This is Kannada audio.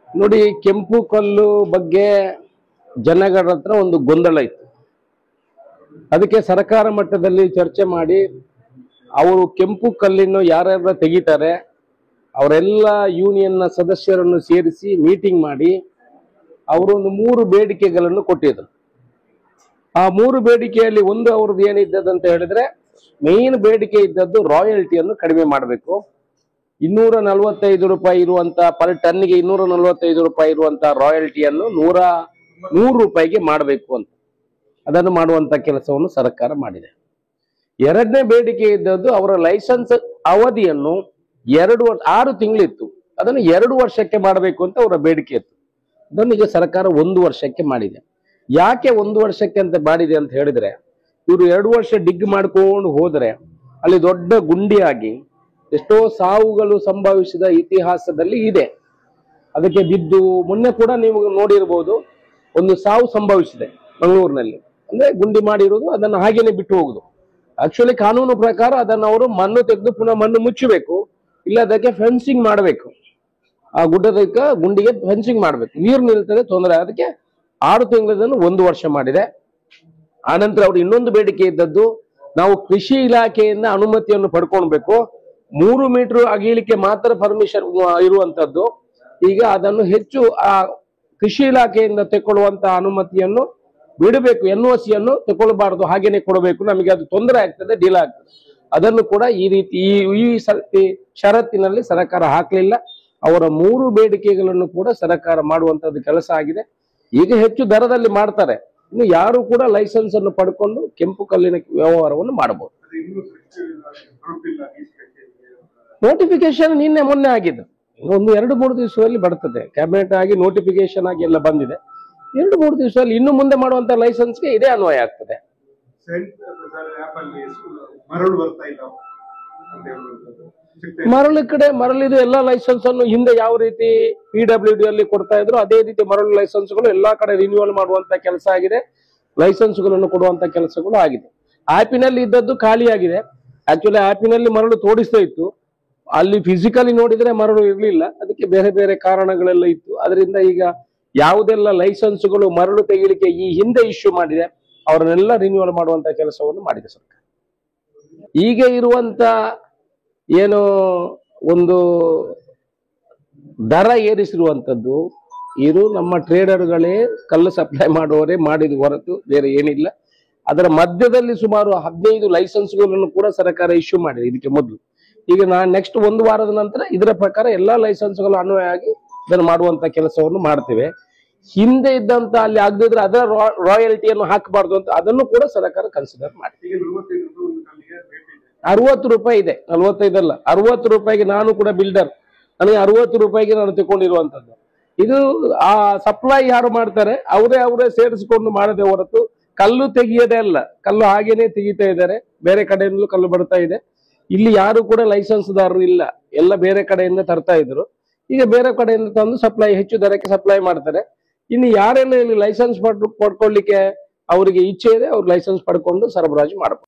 ನೋಡಿ, ಕೆಂಪು ಕಲ್ಲು ಬಗ್ಗೆ ಜನಗಳ ಹತ್ರ ಒಂದು ಗೊಂದಲ ಇತ್ತು. ಅದಕ್ಕೆ ಸರ್ಕಾರ ಮಟ್ಟದಲ್ಲಿ ಚರ್ಚೆ ಮಾಡಿ ಅವರು ಕೆಂಪು ಕಲ್ಲಿನ ಯಾರ್ಯಾರ ತೆಗಿತಾರೆ ಅವರೆಲ್ಲ ಯೂನಿಯನ್ನ ಸದಸ್ಯರನ್ನು ಸೇರಿಸಿ ಮೀಟಿಂಗ್ ಮಾಡಿ ಅವರೊಂದು 3 ಬೇಡಿಕೆಗಳನ್ನು ಕೊಟ್ಟಿದ್ರು. ಆ 3 ಬೇಡಿಕೆಯಲ್ಲಿ ಒಂದು ಅವ್ರದ್ದು ಏನಿದ್ದದಂತ ಹೇಳಿದ್ರೆ, ಮೇನ್ ಬೇಡಿಕೆ ಇದ್ದದ್ದು ರಾಯಲ್ಟಿಯನ್ನು ಕಡಿಮೆ ಮಾಡಬೇಕು. 245 ರೂಪಾಯಿ ಇರುವಂತ ಪರ್ ಟನ್ಗೆ 245 ರೂಪಾಯಿ ಇರುವಂತ ರಾಯಲ್ಟಿಯನ್ನು 100 ರೂಪಾಯಿಗೆ ಮಾಡಬೇಕು ಅಂತ. ಅದನ್ನು ಮಾಡುವಂತ ಕೆಲಸವನ್ನು ಸರ್ಕಾರ ಮಾಡಿದೆ. ಎರಡನೇ ಬೇಡಿಕೆ ಇದ್ದದ್ದು ಅವರ ಲೈಸೆನ್ಸ್ ಅವಧಿಯನ್ನು 6 ತಿಂಗಳಿತ್ತು, ಅದನ್ನು 2 ವರ್ಷಕ್ಕೆ ಮಾಡಬೇಕು ಅಂತ ಅವರ ಬೇಡಿಕೆ ಇತ್ತು. ಅದನ್ನು ಈಗ ಸರ್ಕಾರ 1 ವರ್ಷಕ್ಕೆ ಮಾಡಿದೆ. ಯಾಕೆ 1 ವರ್ಷಕ್ಕೆ ಅಂತ ಮಾಡಿದೆ ಅಂತ ಹೇಳಿದ್ರೆ, ಇವರು 2 ವರ್ಷ ಡಿಗ್ ಮಾಡ್ಕೊಂಡು ಹೋದ್ರೆ ಅಲ್ಲಿ ದೊಡ್ಡ ಗುಂಡಿಯಾಗಿ ಎಷ್ಟೋ ಸಾವುಗಳು ಸಂಭವಿಸಿದ ಇತಿಹಾಸದಲ್ಲಿ ಇದೆ. ಅದಕ್ಕೆ ಬಿದ್ದು ಮೊನ್ನೆ ಕೂಡ ನೀವು ನೋಡಿರ್ಬೋದು, ಒಂದು ಸಾವು ಸಂಭವಿಸಿದೆ ಮಂಗಳೂರಿನಲ್ಲಿ. ಅಂದ್ರೆ ಗುಂಡಿ ಮಾಡಿರೋದು, ಅದನ್ನು ಹಾಗೇನೆ ಬಿಟ್ಟು ಹೋಗುದು. ಆಕ್ಚುಲಿ ಕಾನೂನು ಪ್ರಕಾರ ಅದನ್ನು ಅವರು ಮಣ್ಣು ತೆಗೆದು ಪುನಃ ಮಣ್ಣು ಮುಚ್ಚಬೇಕು, ಇಲ್ಲ ಅದಕ್ಕೆ ಫೆನ್ಸಿಂಗ್ ಮಾಡಬೇಕು. ಆ ಗುಂಡಿಗೆ ಫೆನ್ಸಿಂಗ್ ಮಾಡಬೇಕು, ನೀರು ನಿಲ್ತದೆ, ತೊಂದರೆ. ಅದಕ್ಕೆ 6 ತಿಂಗಳದನ್ನು 1 ವರ್ಷ ಮಾಡಿದೆ. ಆನಂತರ ಅವ್ರು ಇನ್ನೊಂದು ಬೇಡಿಕೆ ಇದ್ದದ್ದು, ನಾವು ಕೃಷಿ ಇಲಾಖೆಯಿಂದ ಅನುಮತಿಯನ್ನು ಪಡ್ಕೊಳ್ಬೇಕು. 3 ಮೀಟರ್ ಅಗಲಿಕ್ಕೆ ಮಾತ್ರ ಪರ್ಮಿಷನ್ ಇರುವಂತದ್ದು. ಈಗ ಅದನ್ನು ಹೆಚ್ಚು ಆ ಕೃಷಿ ಇಲಾಖೆಯಿಂದ ತೆಕ್ಕೊಳ್ಳುವಂತ ಅನುಮತಿಯನ್ನು ಬಿಡಬೇಕು, NOC ಯನ್ನು ತಗೊಳ್ಬಾರ್ದು, ಹಾಗೇನೆ ಕೊಡಬೇಕು. ನಮಗೆ ಅದು ತೊಂದರೆ ಆಗ್ತದೆ, ಡೀಲ್ ಆಗ್ತದೆ. ಅದನ್ನು ಕೂಡ ಈ ರೀತಿ ಈ ಷರತ್ತಿನಲ್ಲಿ ಸರ್ಕಾರ ಹಾಕಲಿಲ್ಲ. ಅವರ 3 ಬೇಡಿಕೆಗಳನ್ನು ಕೂಡ ಸರ್ಕಾರ ಮಾಡುವಂತದ್ದು ಕೆಲಸ ಆಗಿದೆ. ಈಗ ಹೆಚ್ಚು ದರದಲ್ಲಿ ಮಾಡ್ತಾರೆ. ಇನ್ನು ಯಾರು ಕೂಡ ಲೈಸೆನ್ಸ್ ಅನ್ನು ಪಡ್ಕೊಂಡು ಕೆಂಪು ಕಲ್ಲಿನ ವ್ಯವಹಾರವನ್ನು ಮಾಡಬಹುದು. ನೋಟಿಫಿಕೇಶನ್ ನಿನ್ನೆ ಮೊನ್ನೆ ಆಗಿದ್ದು, ಒಂದು 2-3 ದಿವಸದಲ್ಲಿ ಬರ್ತದೆ. ಕ್ಯಾಬಿನೆಟ್ ಆಗಿ ನೋಟಿಫಿಕೇಶನ್ ಆಗಿ ಎಲ್ಲ ಬಂದಿದೆ. 2-3 ದಿವಸದಲ್ಲಿ ಇನ್ನು ಮುಂದೆ ಮಾಡುವಂತ ಲೈಸೆನ್ಸ್ಗೆ ಇದೇ ಅನ್ವಯ ಆಗ್ತದೆ. ಮರಳಿದು ಎಲ್ಲ ಲೈಸೆನ್ಸ್ ಅನ್ನು ಹಿಂದೆ ಯಾವ ರೀತಿ PWD ಅಲ್ಲಿ ಕೊಡ್ತಾ ಇದ್ರು, ಅದೇ ರೀತಿ ಮರಳು ಲೈಸೆನ್ಸ್ಗಳು ಎಲ್ಲಾ ಕಡೆ ರಿನ್ಯೂವಲ್ ಮಾಡುವಂತ ಕೆಲಸ ಆಗಿದೆ. ಲೈಸೆನ್ಸ್ಗಳನ್ನು ಕೊಡುವಂತ ಕೆಲಸಗಳು ಆಗಿದೆ. ಆಪಿನಲ್ಲಿ ಇದ್ದದ್ದು ಖಾಲಿಯಾಗಿದೆ. ಆಕ್ಚುಲಿ ಆಪಿನಲ್ಲಿ ಮರಳು ತೋಡಿಸ್ತಾ ಇತ್ತು, ಅಲ್ಲಿ ಫಿಸಿಕಲಿ ನೋಡಿದ್ರೆ ಮರಳು ಇರಲಿಲ್ಲ. ಅದಕ್ಕೆ ಬೇರೆ ಬೇರೆ ಕಾರಣಗಳೆಲ್ಲ ಇತ್ತು. ಅದರಿಂದ ಈಗ ಯಾವುದೆಲ್ಲ ಲೈಸೆನ್ಸ್ಗಳು ಮರಳು ತೆಗಿಲಿಕ್ಕೆ ಈ ಹಿಂದೆ ಇಶ್ಯೂ ಮಾಡಿದೆ, ಅವರನ್ನೆಲ್ಲ ರಿನ್ಯೂವಲ್ ಮಾಡುವಂತ ಕೆಲಸವನ್ನು ಮಾಡಿದೆ ಸರ್ಕಾರ. ಈಗ ಇರುವಂತ ಏನು ಒಂದು ದರ ಏರಿಸಿರುವಂತದ್ದು, ಇದು ನಮ್ಮ ಟ್ರೇಡರ್ಗಳೇ, ಕಲ್ಲು ಸಪ್ಲೈ ಮಾಡುವವರೇ ಮಾಡಿದ ಹೊರತು ಬೇರೆ ಏನಿಲ್ಲ. ಅದರ ಮಧ್ಯದಲ್ಲಿ ಸುಮಾರು 15 ಲೈಸೆನ್ಸ್ಗಳನ್ನು ಕೂಡ ಸರ್ಕಾರ ಇಶ್ಯೂ ಮಾಡಿದೆ ಇದಕ್ಕೆ ಮೊದಲು. ಈಗ ನೆಕ್ಸ್ಟ್ 1 ವಾರದ ನಂತರ ಇದರ ಪ್ರಕಾರ ಎಲ್ಲಾ ಲೈಸೆನ್ಸ್ಗಳು ಅನ್ವಯ ಆಗಿ ಇದನ್ನು ಮಾಡುವಂತ ಕೆಲಸವನ್ನು ಮಾಡ್ತೇವೆ. ಹಿಂದೆ ಇದ್ದಂತ ಅಲ್ಲಿ ಆಗದಿದ್ರೆ ಅದರ ರಾಯಲ್ಟಿಯನ್ನು ಹಾಕಬಾರ್ದು ಅಂತ ಅದನ್ನು ಕೂಡ ಸರ್ಕಾರ ಕನ್ಸಿಡರ್ ಮಾಡಿ. 60 ರೂಪಾಯಿ ಇದೆ, 45 ಅಲ್ಲ, 60 ರೂಪಾಯಿಗೆ. ನಾನು ಕೂಡ ಬಿಲ್ಡರ್, ನನಗೆ 60 ರೂಪಾಯಿಗೆ ನಾನು ತಗೊಂಡಿರುವಂತದ್ದು. ಇದು ಆ ಸಪ್ಲೈ ಯಾರು ಮಾಡ್ತಾರೆ ಅವರೇ ಸೇರಿಸಿಕೊಂಡು ಮಾಡದೆ ಹೊರತು ಕಲ್ಲು ತೆಗಿಯದೇ ಅಲ್ಲ. ಕಲ್ಲು ಹಾಗೇನೆ ತೆಗಿತಾ ಇದ್ದಾರೆ, ಬೇರೆ ಕಡೆಯಿಂದಲೂ ಕಲ್ಲು ಬರ್ತಾ ಇದೆ. ಇಲ್ಲಿ ಯಾರು ಕೂಡ ಲೈಸೆನ್ಸ್ದಾರರು ಇಲ್ಲ, ಎಲ್ಲ ಬೇರೆ ಕಡೆಯಿಂದ ತರ್ತಾ ಇದ್ರು. ಈಗ ಬೇರೆ ಕಡೆಯಿಂದ ತಂದು ಸಪ್ಲೈ ಹೆಚ್ಚು ದರಕ್ಕೆ ಸಪ್ಲೈ ಮಾಡ್ತಾರೆ. ಇನ್ನು ಯಾರೆಲ್ಲ ಇಲ್ಲಿ ಲೈಸೆನ್ಸ್ ಪಡ್ಕೊಳ್ಳಿಕ್ಕೆ ಅವರಿಗೆ ಇಚ್ಛೆ ಇದೆ, ಅವ್ರು ಲೈಸೆನ್ಸ್ ಪಡ್ಕೊಂಡು ಸರಬರಾಜು ಮಾಡಬಹುದು.